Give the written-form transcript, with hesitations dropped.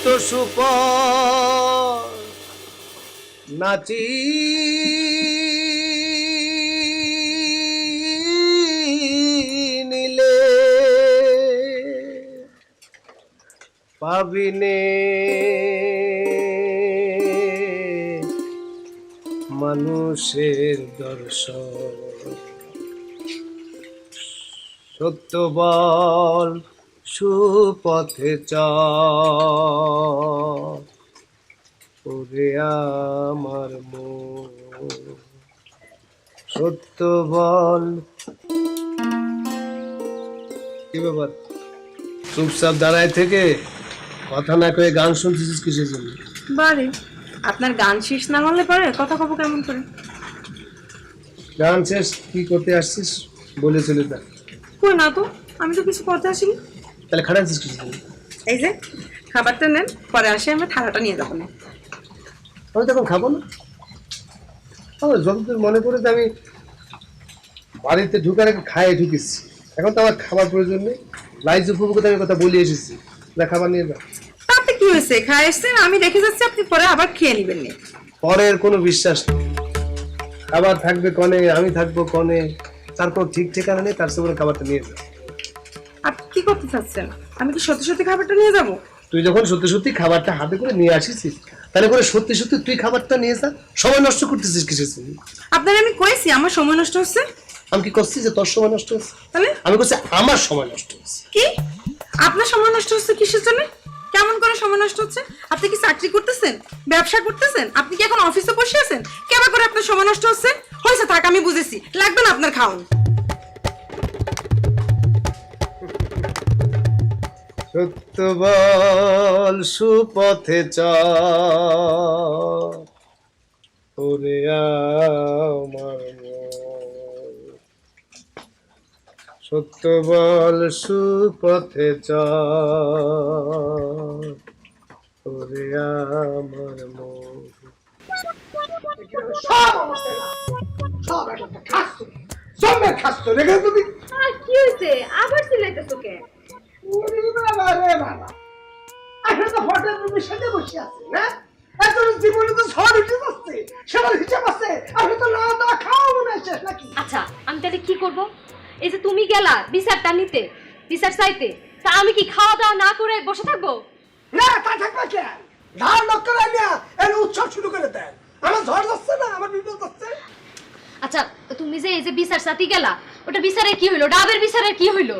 Soup নাচি নিলে পাবিনে মানুষের দর্শন সত্য বল সুপথে চল ওরে আমার মন সত্য বল। কি ব্যাপার চুপচাপ দাঁড়ায় থেকে কথা না কয়ে গান শুনতেছিস কিসের জন্য? বারে আপনার গান শেষ না হলে পরে কথা কব কেমন করে? গান শেষ কি করতে আসছিস বলে চলে যা। কই না তো, আমি তো কিছু করতে আসিনি। তাহলে খাটাচ্ছিস কিসের জন্য? এই যে খাবারটা নেন, পরে আসে আমরা থালাটা নিয়ে যাবো না। আমি তখন খাবো না। যতদূর মনে করে আমি বাড়িতে ঢুকার আগে খাইয়ে ঢুকেছি, এখন তো আমার খাবার প্রয়োজন নেই। লাইজ উপভোগতা আমি কথা বলে এসেছি, খাবার নিয়ে যা। তাতে কি হয়েছে, খাই এসছেন, আমি রেখে যাচ্ছি, আপনি পরে আবার খেয়ে নিবেন না। পরের কোনো বিশ্বাস নেই। খাবার থাকবে কনে, আমি থাকবো কনে, তার কোনো ঠিক ঠিকানা নেই। তার সঙ্গে খাবারটা নিয়ে যা। আপনি কি করতে চাচ্ছেন? আমি কি সত্যি সত্যি খাবারটা নিয়ে যাবো? তুই যখন সত্যি সত্যি খাবারটা হাতে করে নিয়ে আসিস, তাহলে করে সত্যি সত্যি তুই খাবারটা নিয়ে যা। সময় নষ্ট করতেছিস কিসের জন্য? আপনার আমি কইছি আমার সময় নষ্ট হচ্ছে। আমি কি করছি যে তোর সময় নষ্ট হচ্ছে? তাহলে আমি করছি আমার সময় নষ্ট হচ্ছে। কি আপনার সময় নষ্ট হচ্ছে কিসের জন্য? কেমন করে সময় নষ্ট হচ্ছে? আপনি কি চাকরি করতেছেন, ব্যবসা করতেছেন? আপনি কি এখন অফিসে বসে আছেন? কেমন করে আপনার সময় নষ্ট হচ্ছে? হয়েছে থাক, আমি বুঝেছি, লাগবে না আপনার খাওন। সত্য বল সুপথে চল ওরে আমার মন সত্য বল সুপথে চল ওরে আমার মন। কি হয়েছে? আবার চিল্লাইতেছো কে? আচ্ছা আমি তাহলে কি করব? এই যে তুমি গেলা বিচারটা নিতে, বিচার চাইতে, তা আমি কি খাওয়া দাওয়া না করে বসে থাকবো? না তা থাকবে কেন? ধার লক্ষ্য রাখিয়া এর উৎসব শুরু করে দেন। আমার ঝড় যাচ্ছে না, আমার বিপদ যাচ্ছে। আচ্ছা তুমি যে এই যে বিচার চাইতে গেলা, ওটা বিচারের কি হইলো? ডাবের বিচারের কি হইলো?